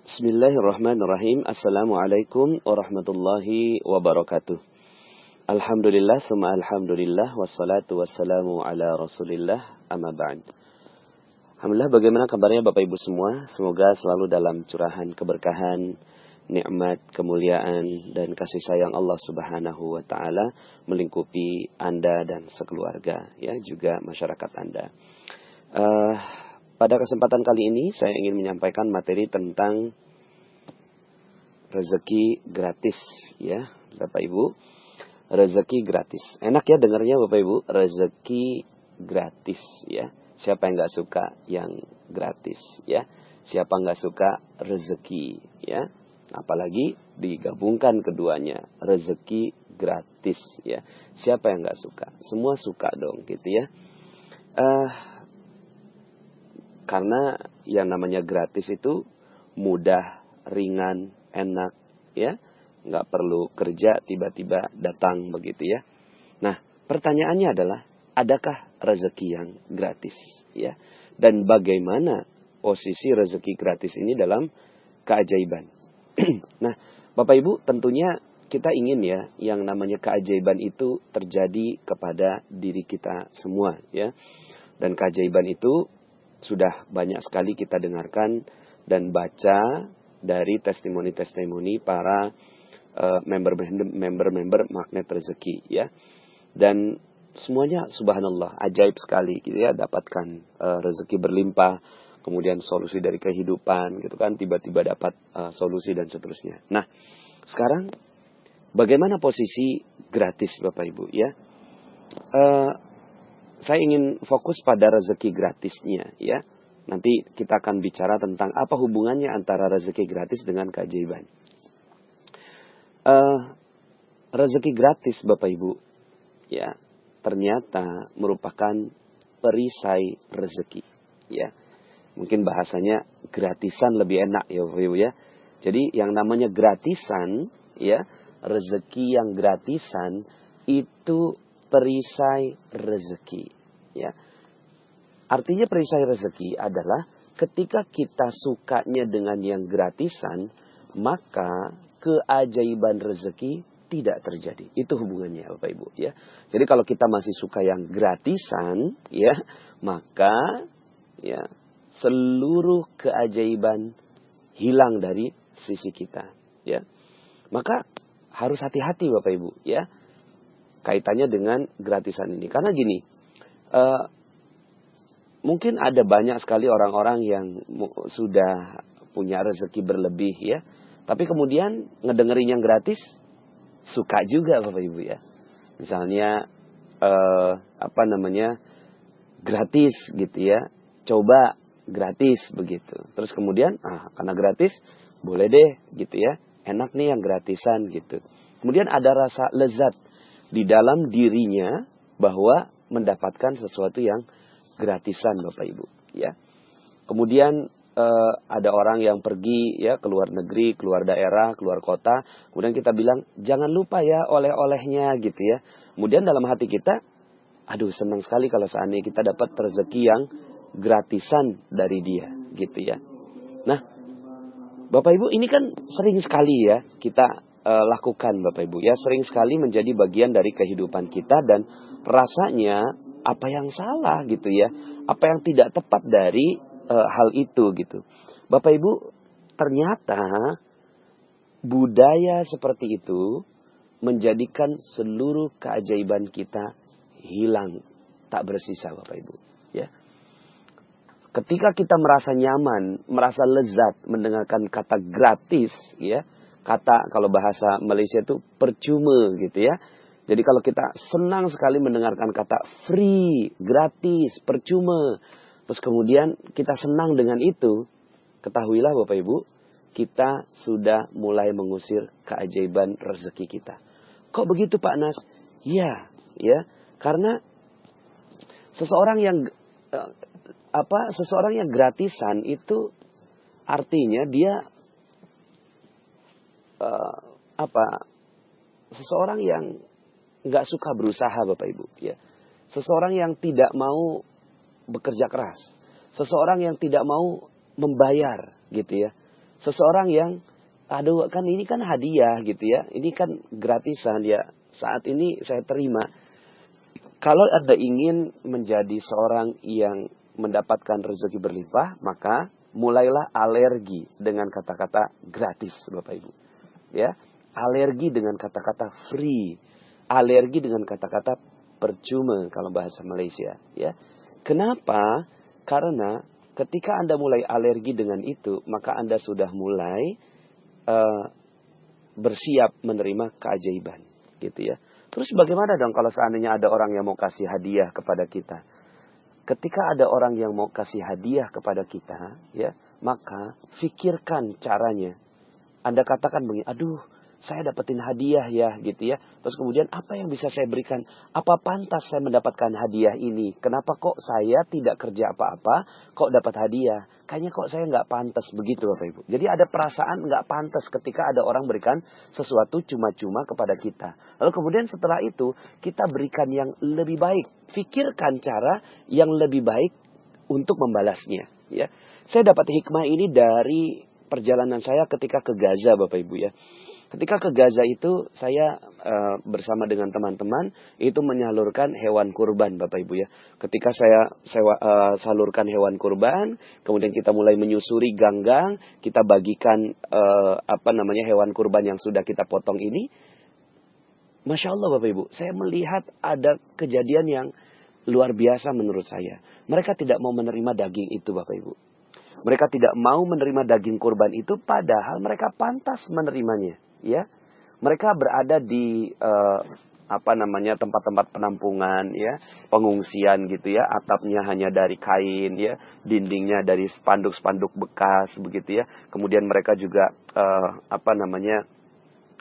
Bismillahirrahmanirrahim. Assalamualaikum warahmatullahi wabarakatuh. Alhamdulillah, summa alhamdulillah, wassalatu wassalamu ala rasulillah, amma ba'd. Alhamdulillah, bagaimana kabarnya Bapak Ibu semua? Semoga selalu dalam curahan keberkahan, nikmat, kemuliaan, dan kasih sayang Allah subhanahu wa ta'ala melingkupi Anda dan sekeluarga, ya, juga masyarakat Anda. Pada kesempatan kali ini saya ingin menyampaikan materi tentang rezeki gratis, ya Bapak Ibu. Rezeki gratis. Enak ya dengarnya Bapak Ibu, rezeki gratis, ya. Siapa yang nggak suka yang gratis, ya? Siapa nggak suka rezeki, ya? Apalagi digabungkan keduanya, rezeki gratis, ya. Siapa yang nggak suka? Semua suka dong, gitu ya. Karena yang namanya gratis itu mudah, ringan, enak, ya. Nggak perlu kerja, tiba-tiba datang begitu ya. Nah, pertanyaannya adalah, adakah rezeki yang gratis, ya? Dan bagaimana posisi rezeki gratis ini dalam keajaiban? Nah, Bapak Ibu, tentunya kita ingin ya, yang namanya keajaiban itu terjadi kepada diri kita semua, ya. Dan keajaiban itu sudah banyak sekali kita dengarkan dan baca dari testimoni-testimoni para member-member magnet rezeki, ya. Dan semuanya subhanallah ajaib sekali gitu ya, dapatkan rezeki berlimpah, kemudian solusi dari kehidupan gitu kan, tiba-tiba dapat solusi dan seterusnya. Nah, sekarang bagaimana posisi gratis Bapak Ibu, ya? Saya ingin fokus pada rezeki gratisnya, ya. Nanti kita akan bicara tentang apa hubungannya antara rezeki gratis dengan keajaiban. Rezeki gratis Bapak Ibu, ya, ternyata merupakan perisai rezeki, ya. Mungkin bahasanya gratisan lebih enak ya Bapak Ibu, ya. Jadi yang namanya gratisan, ya, rezeki yang gratisan itu perisai rezeki, ya. Artinya perisai rezeki adalah ketika kita sukanya dengan yang gratisan, maka keajaiban rezeki tidak terjadi. Itu hubungannya Bapak Ibu, ya. Jadi kalau kita masih suka yang gratisan, ya, maka ya seluruh keajaiban hilang dari sisi kita, ya. Maka harus hati-hati Bapak Ibu, ya, kaitannya dengan gratisan ini. Karena gini, mungkin ada banyak sekali orang-orang yang sudah punya rezeki berlebih, ya. Tapi kemudian ngedengerin yang gratis, suka juga Bapak Ibu, ya. Misalnya, gratis gitu ya. Coba gratis begitu. Terus kemudian, karena gratis, boleh deh gitu ya. Enak nih yang gratisan gitu. Kemudian ada rasa lezat di dalam dirinya bahwa mendapatkan sesuatu yang gratisan Bapak Ibu, ya. Kemudian ada orang yang pergi ya ke luar negeri, keluar daerah, keluar kota, kemudian kita bilang jangan lupa ya oleh-olehnya gitu ya. Kemudian dalam hati kita, aduh senang sekali kalau seandainya kita dapat rezeki yang gratisan dari dia gitu ya. Nah, Bapak Ibu, ini kan sering sekali ya kita lakukan Bapak Ibu, ya, sering sekali menjadi bagian dari kehidupan kita dan rasanya apa yang salah gitu ya, apa yang tidak tepat dari hal itu gitu. Bapak Ibu, ternyata budaya seperti itu menjadikan seluruh keajaiban kita hilang, tak bersisa Bapak Ibu, ya. Ketika kita merasa nyaman, merasa lezat mendengarkan kata gratis, ya, kata kalau bahasa Malaysia itu percuma gitu ya. Jadi kalau kita senang sekali mendengarkan kata free, gratis, percuma, terus kemudian kita senang dengan itu, ketahuilah Bapak Ibu, kita sudah mulai mengusir keajaiban rezeki kita. Kok begitu Pak Nas? Iya, ya, karena seseorang yang gratisan itu artinya dia seseorang yang nggak suka berusaha Bapak Ibu, ya. Seseorang yang tidak mau bekerja keras, seseorang yang tidak mau membayar gitu ya, seseorang yang, aduh kan ini kan hadiah gitu ya, ini kan gratisan ya, saat ini saya terima. Kalau Anda ingin menjadi seorang yang mendapatkan rezeki berlimpah, maka mulailah alergi dengan kata-kata gratis, Bapak Ibu. Ya, alergi dengan kata-kata free, alergi dengan kata-kata percuma kalau bahasa Malaysia. Ya, kenapa? Karena ketika Anda mulai alergi dengan itu, maka Anda sudah mulai bersiap menerima keajaiban, gitu ya. Terus bagaimana dong kalau seandainya ada orang yang mau kasih hadiah kepada kita? Ketika ada orang yang mau kasih hadiah kepada kita, ya, maka fikirkan caranya. Anda katakan begini, aduh, saya dapetin hadiah ya, gitu ya. Terus kemudian apa yang bisa saya berikan? Apa pantas saya mendapatkan hadiah ini? Kenapa kok saya tidak kerja apa-apa, kok dapat hadiah? Kayaknya kok saya nggak pantas begitu, Bapak Ibu. Jadi ada perasaan nggak pantas ketika ada orang berikan sesuatu cuma-cuma kepada kita. Lalu kemudian setelah itu kita berikan yang lebih baik. Fikirkan cara yang lebih baik untuk membalasnya. Ya, saya dapat hikmah ini dari perjalanan saya ketika ke Gaza, Bapak Ibu ya. Ketika ke Gaza itu saya bersama dengan teman-teman itu menyalurkan hewan kurban, Bapak Ibu ya. Ketika saya salurkan hewan kurban, kemudian kita mulai menyusuri gang-gang, kita bagikan hewan kurban yang sudah kita potong ini. Masya Allah Bapak Ibu, saya melihat ada kejadian yang luar biasa menurut saya. Mereka tidak mau menerima daging itu, Bapak Ibu. Mereka tidak mau menerima daging kurban itu, padahal mereka pantas menerimanya. Ya, mereka berada di tempat-tempat penampungan, ya, pengungsian gitu ya, atapnya hanya dari kain, ya, dindingnya dari spanduk-spanduk bekas begitu ya. Kemudian mereka juga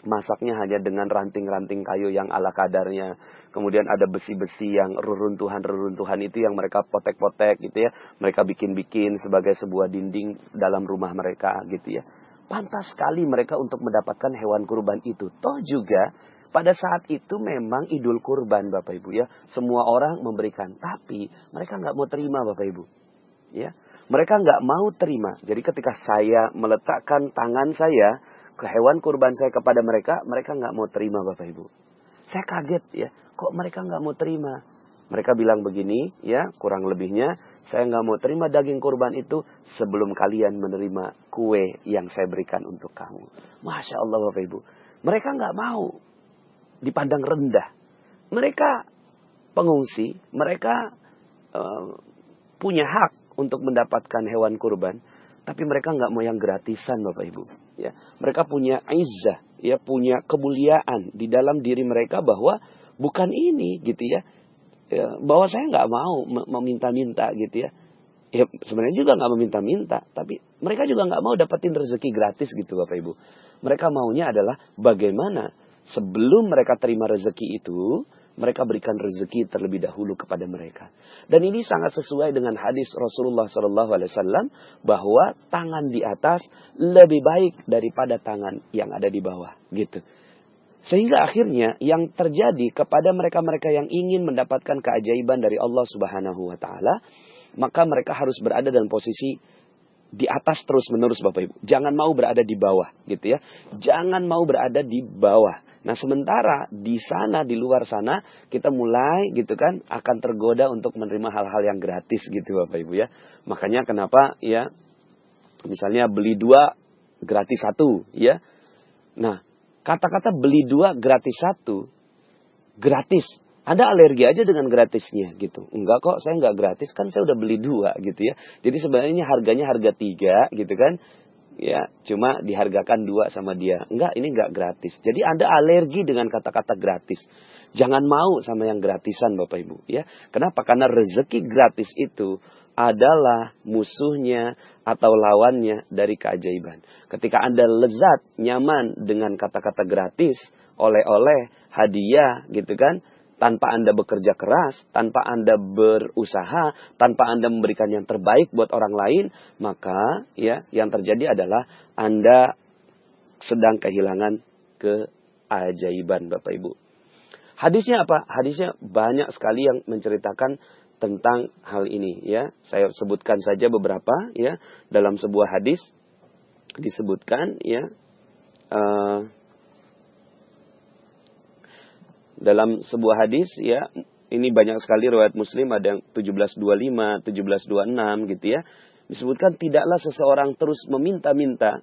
masaknya hanya dengan ranting-ranting kayu yang ala kadarnya. Kemudian ada besi-besi yang reruntuhan itu yang mereka potek-potek gitu ya. Mereka bikin-bikin sebagai sebuah dinding dalam rumah mereka gitu ya. Pantas sekali mereka untuk mendapatkan hewan kurban itu. Toh juga pada saat itu memang idul kurban Bapak Ibu ya. Semua orang memberikan. Tapi mereka nggak mau terima Bapak Ibu. Ya, mereka nggak mau terima. Jadi ketika saya meletakkan tangan saya ke hewan kurban saya kepada mereka, mereka nggak mau terima Bapak Ibu. Saya kaget ya. Kok mereka nggak mau terima? Mereka bilang begini, ya, kurang lebihnya, saya nggak mau terima daging kurban itu sebelum kalian menerima kue yang saya berikan untuk kamu. Masya Allah Bapak Ibu. Mereka nggak mau dipandang rendah. Mereka pengungsi, mereka punya hak untuk mendapatkan hewan kurban. Tapi mereka nggak mau yang gratisan Bapak Ibu. Ya, mereka punya izzah, ya, punya kemuliaan di dalam diri mereka bahwa bukan ini gitu ya. Ya, bahwa saya nggak mau meminta-minta gitu ya. Ya sebenarnya juga nggak meminta-minta, tapi mereka juga nggak mau dapetin rezeki gratis gitu Bapak Ibu. Mereka maunya adalah bagaimana sebelum mereka terima rezeki itu, mereka berikan rezeki terlebih dahulu kepada mereka. Dan ini sangat sesuai dengan hadis Rasulullah SAW bahwa tangan di atas lebih baik daripada tangan yang ada di bawah gitu. Sehingga akhirnya yang terjadi kepada mereka-mereka yang ingin mendapatkan keajaiban dari Allah Subhanahu wa taala, maka mereka harus berada dalam posisi di atas terus-menerus Bapak Ibu. Jangan mau berada di bawah gitu ya. Jangan mau berada di bawah. Nah, sementara di sana, di luar sana, kita mulai gitu kan akan tergoda untuk menerima hal-hal yang gratis gitu Bapak Ibu ya. Makanya kenapa ya misalnya beli 2 gratis 1 ya. Nah, kata-kata beli 2 gratis 1, gratis. Anda alergi aja dengan gratisnya gitu. Enggak kok, saya enggak gratis, kan saya udah beli 2 gitu ya. Jadi sebenarnya harganya harga 3 gitu kan. Ya, cuma dihargakan 2 sama dia. Enggak, ini enggak gratis. Jadi Anda alergi dengan kata-kata gratis. Jangan mau sama yang gratisan Bapak Ibu ya. Kenapa? Karena rezeki gratis itu adalah musuhnya atau lawannya dari keajaiban. Ketika Anda lezat, nyaman dengan kata-kata gratis, oleh-oleh, hadiah gitu kan, tanpa Anda bekerja keras, tanpa Anda berusaha, tanpa Anda memberikan yang terbaik buat orang lain, maka ya yang terjadi adalah Anda sedang kehilangan keajaiban Bapak Ibu. Hadisnya apa? Hadisnya banyak sekali yang menceritakan tentang hal ini ya. Saya sebutkan saja beberapa ya. Dalam sebuah hadis disebutkan ya dalam sebuah hadis ya, ini banyak sekali riwayat Muslim, ada yang 1725, 1726 gitu ya. Disebutkan tidaklah seseorang terus meminta-minta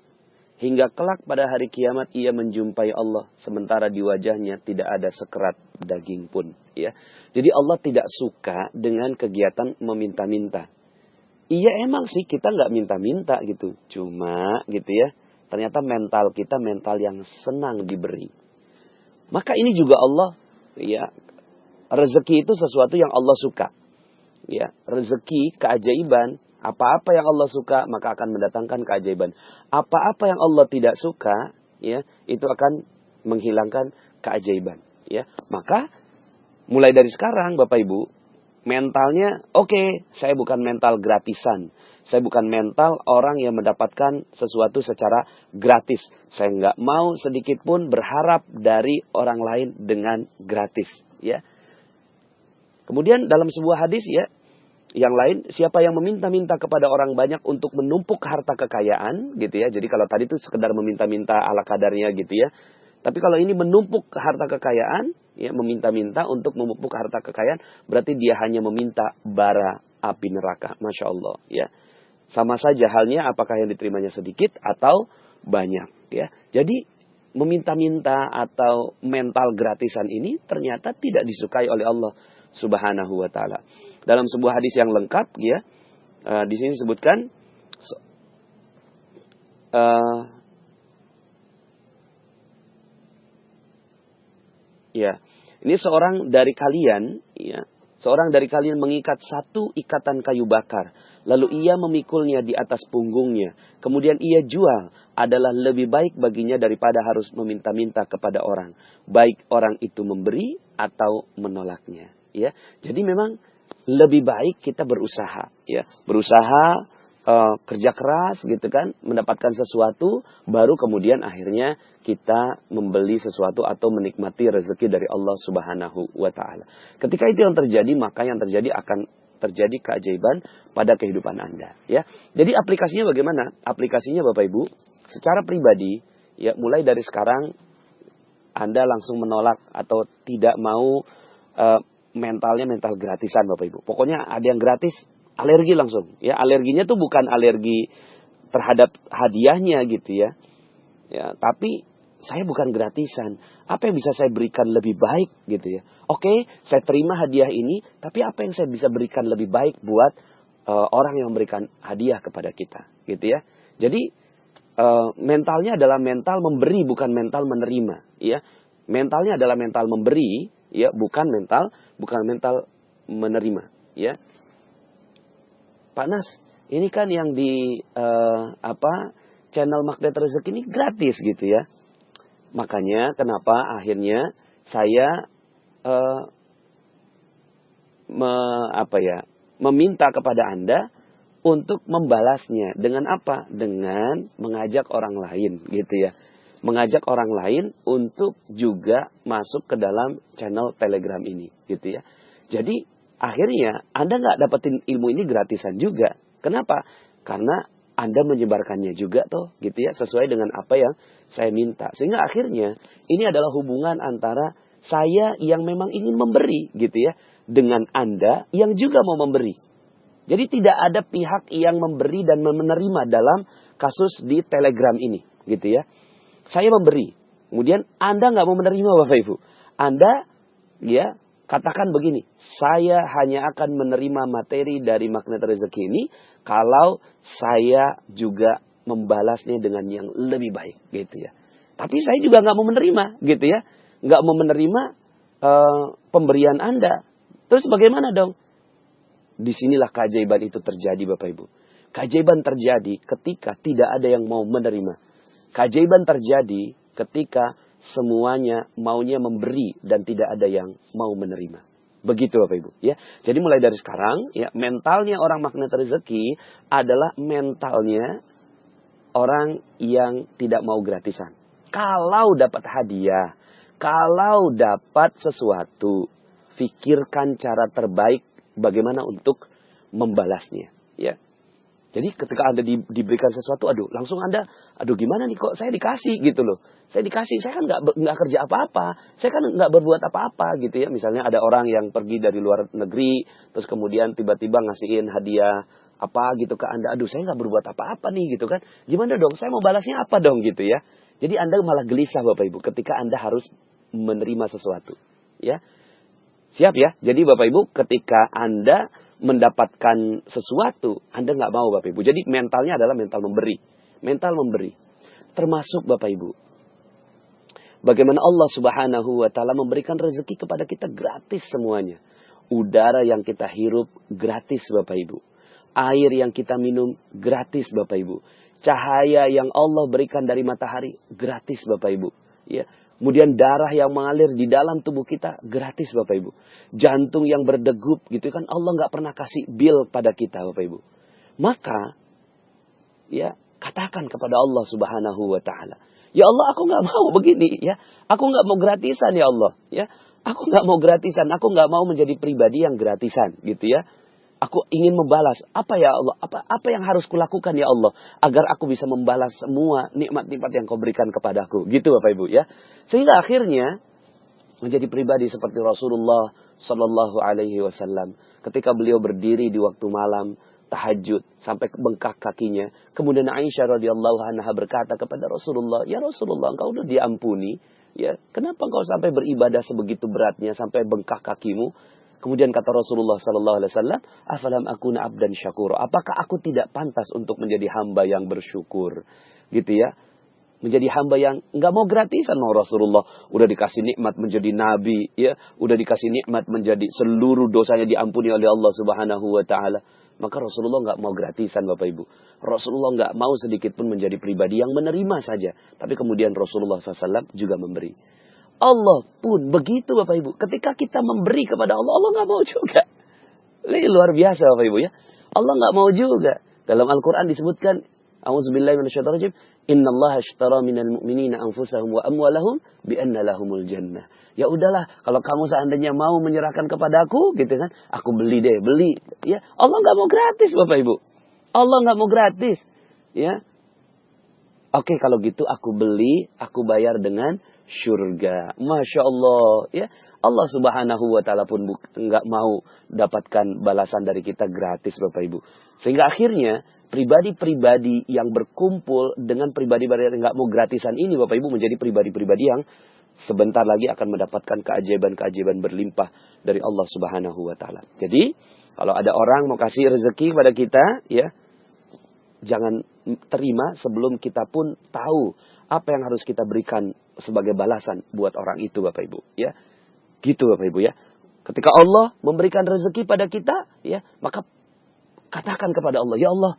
hingga kelak pada hari kiamat ia menjumpai Allah sementara di wajahnya tidak ada sekerat daging pun ya. Jadi Allah tidak suka dengan kegiatan meminta-minta. Iya emang sih kita nggak minta-minta gitu. Cuma gitu ya, ternyata mental kita mental yang senang diberi. Maka ini juga Allah ya, rezeki itu sesuatu yang Allah suka. Ya, rezeki, keajaiban, apa-apa yang Allah suka maka akan mendatangkan keajaiban. Apa-apa yang Allah tidak suka, ya, itu akan menghilangkan keajaiban. Ya, maka mulai dari sekarang, Bapak Ibu, mentalnya, oke, saya bukan mental gratisan. Saya bukan mental orang yang mendapatkan sesuatu secara gratis. Saya nggak mau sedikit pun berharap dari orang lain dengan gratis. Ya. Kemudian dalam sebuah hadis ya, yang lain, siapa yang meminta-minta kepada orang banyak untuk menumpuk harta kekayaan, gitu ya. Jadi kalau tadi itu sekedar meminta-minta ala kadarnya gitu ya. Tapi kalau ini menumpuk harta kekayaan, ya, meminta-minta untuk menumpuk harta kekayaan, berarti dia hanya meminta bara api neraka. Masya Allah, ya. Sama saja halnya apakah yang diterimanya sedikit atau banyak, ya. Jadi meminta-minta atau mental gratisan ini ternyata tidak disukai oleh Allah Subhanahu wa taala. Dalam sebuah hadis yang lengkap ya, di sini disebutkan ya, ini seorang dari kalian ya, seorang dari kalian mengikat satu ikatan kayu bakar, lalu ia memikulnya di atas punggungnya, kemudian ia jual, adalah lebih baik baginya daripada harus meminta-minta kepada orang, baik orang itu memberi atau menolaknya. Ya, jadi memang lebih baik kita berusaha, ya, berusaha kerja keras, gitu kan, mendapatkan sesuatu, baru kemudian akhirnya kita membeli sesuatu atau menikmati rezeki dari Allah Subhanahu wa taala. Ketika itu yang terjadi, maka yang terjadi akan terjadi keajaiban pada kehidupan Anda, ya. Jadi aplikasinya bagaimana? Aplikasinya Bapak Ibu, secara pribadi, ya, mulai dari sekarang Anda langsung menolak atau tidak mau mentalnya mental gratisan Bapak Ibu. Pokoknya ada yang gratis, alergi langsung. Ya, alerginya tuh bukan alergi terhadap hadiahnya gitu ya. Ya, tapi saya bukan gratisan. Apa yang bisa saya berikan lebih baik gitu ya. Oke, saya terima hadiah ini, tapi apa yang saya bisa berikan lebih baik buat orang yang memberikan hadiah kepada kita, gitu ya. Jadi mentalnya adalah mental memberi, bukan mental menerima, ya. Mentalnya adalah mental memberi, ya, bukan mental menerima, ya. Pak Nas, ini kan yang di channel Magnet Rezeki ini gratis gitu ya. Makanya kenapa akhirnya saya meminta kepada Anda untuk membalasnya dengan apa? Dengan mengajak orang lain gitu ya. Mengajak orang lain untuk juga masuk ke dalam channel Telegram ini gitu ya. Jadi akhirnya Anda nggak dapetin ilmu ini gratisan juga. Kenapa? Karena Anda menyebarkannya juga toh gitu ya, sesuai dengan apa yang saya minta. Sehingga akhirnya ini adalah hubungan antara saya yang memang ingin memberi gitu ya, dengan Anda yang juga mau memberi. Jadi tidak ada pihak yang memberi dan menerima dalam kasus di Telegram ini gitu ya. Saya memberi, kemudian Anda nggak mau menerima Bapak Ibu. Anda ya katakan begini, saya hanya akan menerima materi dari Magnet Rezeki ini kalau saya juga membalasnya dengan yang lebih baik gitu ya. Tapi saya juga nggak mau menerima gitu ya. Nggak mau menerima pemberian Anda. Terus bagaimana dong? Disinilah keajaiban itu terjadi Bapak Ibu. Keajaiban terjadi ketika tidak ada yang mau menerima. Keajaiban terjadi ketika semuanya maunya memberi dan tidak ada yang mau menerima. Begitu Bapak Ibu ya. Jadi mulai dari sekarang ya, mentalnya orang Magnet Rezeki adalah mentalnya orang yang tidak mau gratisan. Kalau dapat hadiah, kalau dapat sesuatu, pikirkan cara terbaik bagaimana untuk membalasnya ya. Jadi ketika Anda diberikan sesuatu, langsung Anda, gimana nih kok saya dikasih gitu loh. Saya dikasih, saya kan nggak kerja apa-apa, saya kan nggak berbuat apa-apa gitu ya. Misalnya ada orang yang pergi dari luar negeri, terus kemudian tiba-tiba ngasihin hadiah apa gitu ke Anda. Saya nggak berbuat apa-apa nih gitu kan. Gimana dong, saya mau balasnya apa dong gitu ya. Jadi Anda malah gelisah Bapak Ibu ketika Anda harus menerima sesuatu. Ya, siap ya. Jadi Bapak Ibu ketika Anda mendapatkan sesuatu, Anda nggak mau Bapak Ibu. Jadi mentalnya adalah mental memberi. Mental memberi. Termasuk Bapak Ibu. Bagaimana Allah Subhanahu wa Ta'ala memberikan rezeki kepada kita gratis semuanya. Udara yang kita hirup gratis Bapak Ibu. Air yang kita minum gratis Bapak Ibu. Cahaya yang Allah berikan dari matahari gratis Bapak Ibu. Ya. Kemudian darah yang mengalir di dalam tubuh kita gratis Bapak Ibu. Jantung yang berdegup gitu kan Allah nggak pernah kasih bill pada kita Bapak Ibu. Maka ya katakan kepada Allah Subhanahu wa Ta'ala. Ya Allah aku nggak mau begini ya. Aku nggak mau gratisan ya Allah. Ya. Aku nggak mau gratisan. Aku nggak mau menjadi pribadi yang gratisan gitu ya. Aku ingin membalas. Apa ya Allah? Apa yang harus kulakukan ya Allah? Agar aku bisa membalas semua nikmat-nikmat yang kau berikan kepadaku. Gitu Bapak Ibu ya. Sehingga akhirnya menjadi pribadi seperti Rasulullah Sallallahu Alaihi Wasallam. Ketika beliau berdiri di waktu malam, tahajud, sampai bengkak kakinya. Kemudian Aisyah radhiyallahu anha berkata kepada Rasulullah, ya Rasulullah engkau udah diampuni. Ya, kenapa engkau sampai beribadah sebegitu beratnya, sampai bengkak kakimu? Kemudian kata Rasulullah Sallallahu Alaihi Wasallam, afalam akuna abdan syakur. Apakah aku tidak pantas untuk menjadi hamba yang bersyukur, gitu ya? Menjadi hamba yang nggak mau gratisan, mau Rasulullah udah dikasih nikmat menjadi nabi, ya, udah dikasih nikmat menjadi seluruh dosanya diampuni oleh Allah Subhanahu Wa Taala. Maka Rasulullah nggak mau gratisan Bapak Ibu. Rasulullah nggak mau sedikit pun menjadi pribadi yang menerima saja. Tapi kemudian Rasulullah SAW juga memberi. Allah pun begitu Bapak Ibu. Ketika kita memberi kepada Allah, Allah nggak mau juga. Ini luar biasa Bapak Ibu ya. Allah nggak mau juga. Dalam Al-Quran disebutkan, A'udzubillahi minasyaitonirrajim, Innallaha ashtara minal mu'minina anfusahum wa amwalahum bi anna lahumul jannah. Ya udahlah, kalau kamu seandainya mau menyerahkan kepadaku, gitu kan, aku beli deh, beli. Ya, Allah nggak mau gratis Bapak Ibu. Allah nggak mau gratis. Ya, oke kalau gitu aku beli, aku bayar dengan surga. Masya Allah. Ya, Allah Subhanahu Wa Taala pun nggak mau dapatkan balasan dari kita gratis Bapak Ibu. Sehingga akhirnya pribadi-pribadi yang berkumpul dengan pribadi-pribadi yang nggak mau gratisan ini Bapak Ibu menjadi pribadi-pribadi yang sebentar lagi akan mendapatkan keajaiban-keajaiban berlimpah dari Allah Subhanahu Wa Taala. Jadi kalau ada orang mau kasih rezeki pada kita, ya jangan terima sebelum kita pun tahu apa yang harus kita berikan sebagai balasan buat orang itu Bapak Ibu, ya. Gitu Bapak Ibu ya. Ketika Allah memberikan rezeki pada kita, ya, maka katakan kepada Allah, ya Allah,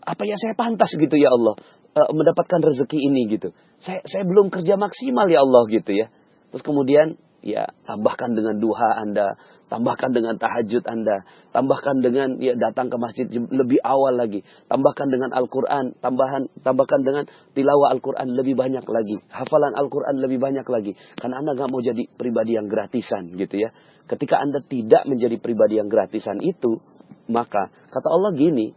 apa ya saya pantas gitu ya Allah mendapatkan rezeki ini gitu. Saya belum kerja maksimal ya Allah gitu ya. Terus kemudian ya tambahkan dengan duha Anda, tambahkan dengan tahajud Anda, tambahkan dengan ya datang ke masjid lebih awal lagi, tambahkan dengan Al-Quran, tambahkan dengan tilawah Al-Quran lebih banyak lagi, hafalan Al-Quran lebih banyak lagi. Karena Anda nggak mau jadi pribadi yang gratisan gitu ya. Ketika Anda tidak menjadi pribadi yang gratisan itu, maka kata Allah gini,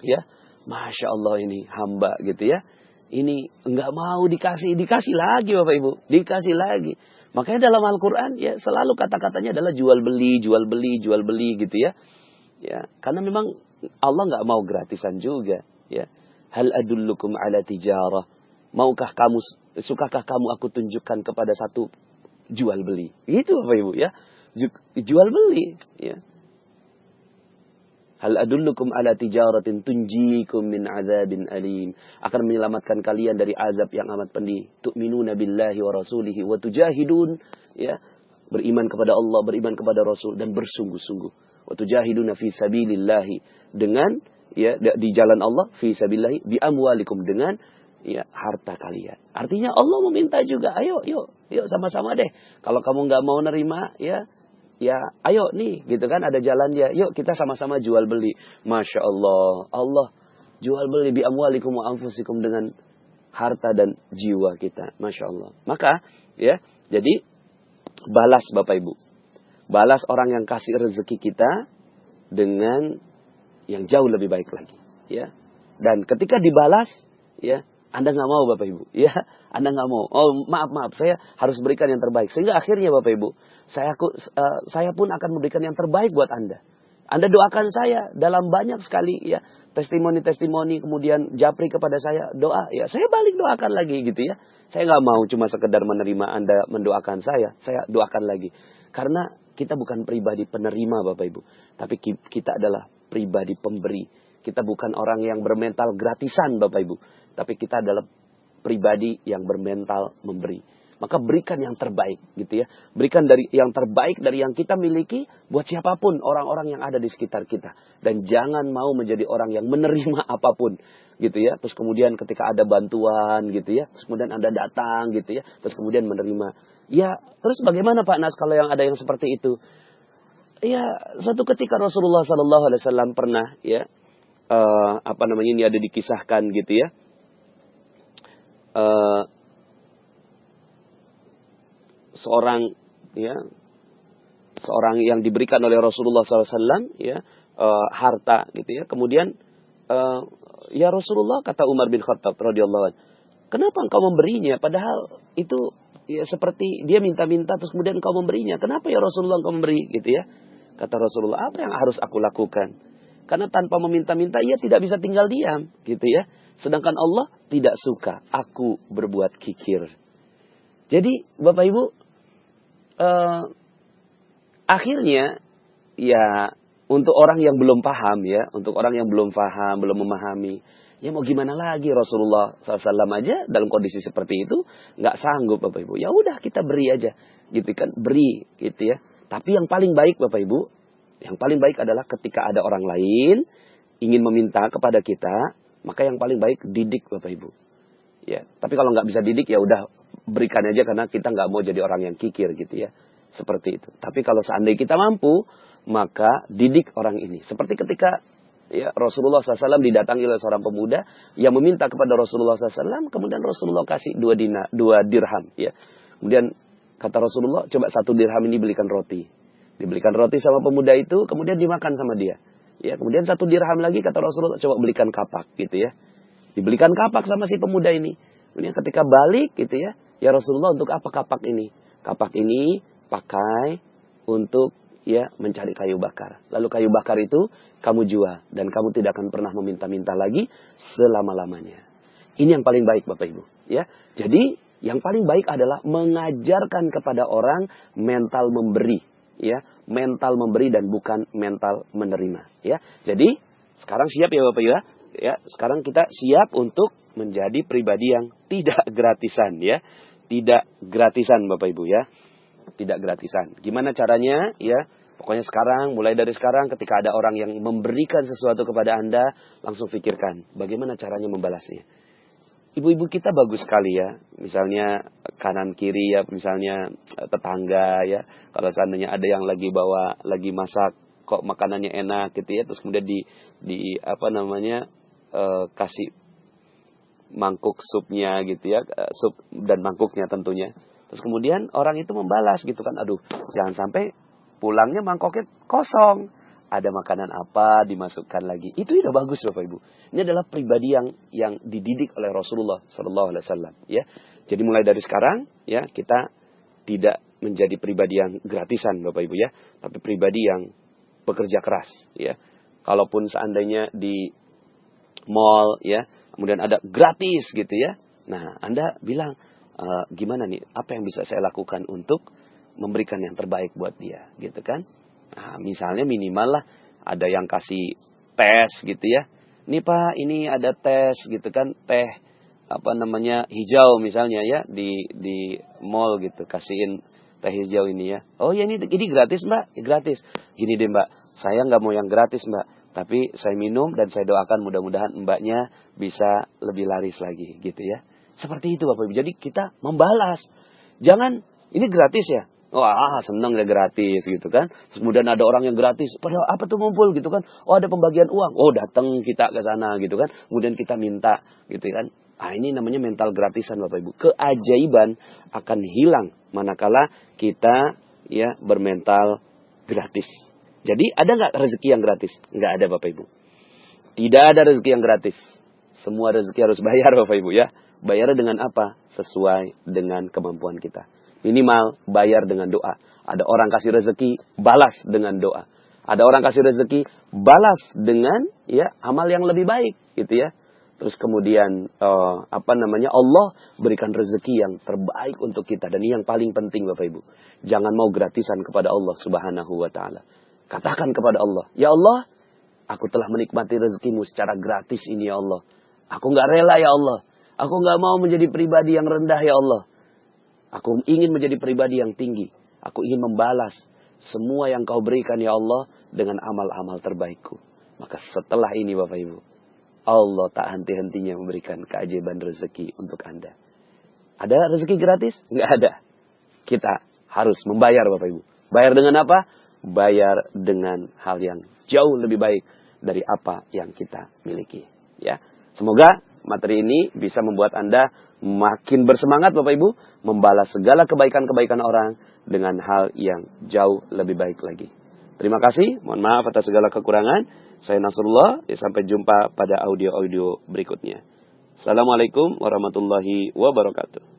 ya, Masya Allah ini hamba gitu ya. Ini nggak mau dikasih lagi Bapak Ibu, dikasih lagi. Makanya dalam Al-Quran ya selalu kata-katanya adalah jual beli gitu ya. Ya, karena memang Allah nggak mau gratisan juga. Ya, hal adullukum ala tijarah. Sukakah kamu aku tunjukkan kepada satu jual beli? Gitu Bapak Ibu ya, jual beli. Ya. Hal adullukum ala tijaratin tunjikum min azabin alim. Akan menyelamatkan kalian dari azab yang amat pedih. Tu'minuna billahi wa rasulihi wa tujahidun. Ya, beriman kepada Allah, beriman kepada Rasul dan bersungguh-sungguh. Wa tujahiduna fi sabilillahi, dengan ya di jalan Allah, fi sabilillahi bi amwalikum, dengan ya harta kalian. Artinya Allah meminta juga, ayo yuk sama-sama deh. Kalau kamu nggak mau nerima ya ayo nih gitu kan, ada jalan ya, yuk kita sama-sama jual beli. Masya Allah, Allah jual beli bi amwalikum wa anfusikum, dengan harta dan jiwa kita. Masya Allah. Maka ya, jadi balas Bapak Ibu, balas orang yang kasih rezeki kita dengan yang jauh lebih baik lagi. ya. Dan ketika dibalas, ya, Anda nggak mau Bapak Ibu, ya, Anda nggak mau. Oh maaf, saya harus berikan yang terbaik. Sehingga akhirnya Bapak Ibu, saya pun akan memberikan yang terbaik buat Anda. Anda doakan saya dalam banyak sekali ya testimoni, kemudian japri kepada saya doa, ya saya balik doakan lagi gitu ya. Saya nggak mau cuma sekedar menerima Anda mendoakan saya doakan lagi. Karena kita bukan pribadi penerima Bapak Ibu, tapi kita adalah pribadi pemberi. Kita bukan orang yang bermental gratisan Bapak Ibu, tapi kita adalah pribadi yang bermental memberi. Maka berikan yang terbaik gitu ya. Berikan dari yang terbaik dari yang kita miliki buat siapapun orang-orang yang ada di sekitar kita. Dan jangan mau menjadi orang yang menerima apapun gitu ya. Terus kemudian ketika ada bantuan gitu ya, terus kemudian Anda datang gitu ya, terus kemudian menerima. Ya, terus bagaimana Pak Nas kalau yang ada yang seperti itu? Ya, suatu ketika Rasulullah SAW pernah ya ini ada dikisahkan gitu ya. Seorang yang diberikan oleh Rasulullah SAW ya harta gitu ya. Kemudian ya Rasulullah, kata Umar bin Khattab radhiyallahu anhu, kenapa engkau memberinya? Padahal itu ya seperti dia minta-minta terus kemudian engkau memberinya. Kenapa ya Rasulullah engkau memberi gitu ya? Kata Rasulullah, apa yang harus aku lakukan? Karena tanpa meminta-minta ia tidak bisa tinggal diam gitu ya. Sedangkan Allah tidak suka aku berbuat kikir. Jadi Bapak Ibu, akhirnya ya untuk orang yang belum paham ya, untuk orang yang belum paham, belum memahami, ya mau gimana lagi, Rasulullah SAW aja dalam kondisi seperti itu nggak sanggup Bapak Ibu. Ya udah kita beri aja, gitu kan, beri gitu ya. Tapi yang paling baik Bapak Ibu, yang paling baik adalah ketika ada orang lain ingin meminta kepada kita, maka yang paling baik didik Bapak Ibu. Ya, tapi kalau nggak bisa didik ya udah berikan aja karena kita nggak mau jadi orang yang kikir gitu ya. Seperti itu. Tapi kalau seandainya kita mampu, maka didik orang ini. Seperti ketika ya Rasulullah SAW didatangi oleh seorang pemuda yang meminta kepada Rasulullah SAW, kemudian Rasulullah kasih 2 dirham. Ya. Kemudian kata Rasulullah, coba 1 dirham ini belikan roti. Dibelikan roti sama pemuda itu, kemudian dimakan sama dia. Ya, kemudian 1 dirham lagi kata Rasulullah, coba belikan kapak gitu ya. Dibelikan kapak sama si pemuda ini. Kemudian ketika balik gitu ya, ya Rasulullah, untuk apa kapak ini? Kapak ini pakai untuk ya mencari kayu bakar. Lalu kayu bakar itu kamu jual dan kamu tidak akan pernah meminta-minta lagi selama-lamanya. Ini yang paling baik Bapak Ibu, ya. Jadi yang paling baik adalah mengajarkan kepada orang mental memberi. Ya, mental memberi dan bukan mental menerima. Ya, jadi sekarang siap ya Bapak ya. Ya, sekarang kita siap untuk menjadi pribadi yang tidak gratisan ya, tidak gratisan Bapak Ibu ya, tidak gratisan. Gimana caranya? Ya, pokoknya sekarang, mulai dari sekarang, ketika ada orang yang memberikan sesuatu kepada Anda, langsung pikirkan bagaimana caranya membalasnya. Ibu-ibu kita bagus sekali ya, misalnya kanan kiri ya, misalnya tetangga ya, kalau seandainya ada yang lagi masak, kok makanannya enak gitu ya, terus kemudian kasih mangkuk supnya gitu ya, sup dan mangkuknya tentunya, terus kemudian orang itu membalas gitu kan, aduh jangan sampai pulangnya mangkoknya kosong. Ada makanan apa dimasukkan lagi. Itu udah bagus Bapak Ibu. Ini adalah pribadi yang dididik oleh Rasulullah SAW. Ya, jadi mulai dari sekarang ya kita tidak menjadi pribadi yang gratisan Bapak Ibu ya, tapi pribadi yang bekerja keras. Ya, kalaupun seandainya di mall ya, kemudian ada gratis gitu ya. Nah, Anda bilang gimana nih? Apa yang bisa saya lakukan untuk memberikan yang terbaik buat dia, gitu kan? Nah, misalnya minimal lah ada yang kasih tes gitu ya. Ini Pak, ini ada tes gitu kan, teh hijau misalnya ya di mall gitu, kasihin teh hijau ini ya. Oh ya ini gratis Mbak, gratis. Gini deh Mbak, saya nggak mau yang gratis Mbak, tapi saya minum dan saya doakan mudah-mudahan Mbaknya bisa lebih laris lagi gitu ya. Seperti itu Bapak Ibu. Jadi kita membalas. Jangan ini gratis ya. Wah seneng ya gratis gitu kan. Terus kemudian ada orang yang gratis. Padahal apa tuh ngumpul gitu kan. Oh ada pembagian uang. Oh datang kita ke sana gitu kan. Kemudian kita minta gitu kan. Ah ini namanya mental gratisan Bapak Ibu. Keajaiban akan hilang manakala kita ya bermental gratis. Jadi ada nggak rezeki yang gratis? Nggak ada Bapak Ibu. Tidak ada rezeki yang gratis. Semua rezeki harus bayar Bapak Ibu ya. Bayar dengan apa? Sesuai dengan kemampuan kita. Minimal bayar dengan doa. Ada orang kasih rezeki, balas dengan doa. Ada orang kasih rezeki, balas dengan ya amal yang lebih baik, gitu ya. Terus kemudian Allah berikan rezeki yang terbaik untuk kita, dan ini yang paling penting Bapak Ibu. Jangan mau gratisan kepada Allah Subhanahu wa taala. Katakan kepada Allah, "Ya Allah, aku telah menikmati rezekimu secara gratis ini ya Allah. Aku enggak rela ya Allah. Aku enggak mau menjadi pribadi yang rendah ya Allah. Aku ingin menjadi pribadi yang tinggi. Aku ingin membalas semua yang kau berikan ya Allah dengan amal-amal terbaikku." Maka setelah ini Bapak Ibu, Allah tak henti-hentinya memberikan keajaiban rezeki untuk Anda. Ada rezeki gratis? Enggak ada. Kita harus membayar Bapak Ibu. Bayar dengan apa? Bayar dengan hal yang jauh lebih baik dari apa yang kita miliki. Ya, semoga materi ini bisa membuat Anda makin bersemangat Bapak Ibu membalas segala kebaikan-kebaikan orang dengan hal yang jauh lebih baik lagi. Terima kasih, mohon maaf atas segala kekurangan. Saya Nasrullah, sampai jumpa pada audio-audio berikutnya. Assalamualaikum warahmatullahi wabarakatuh.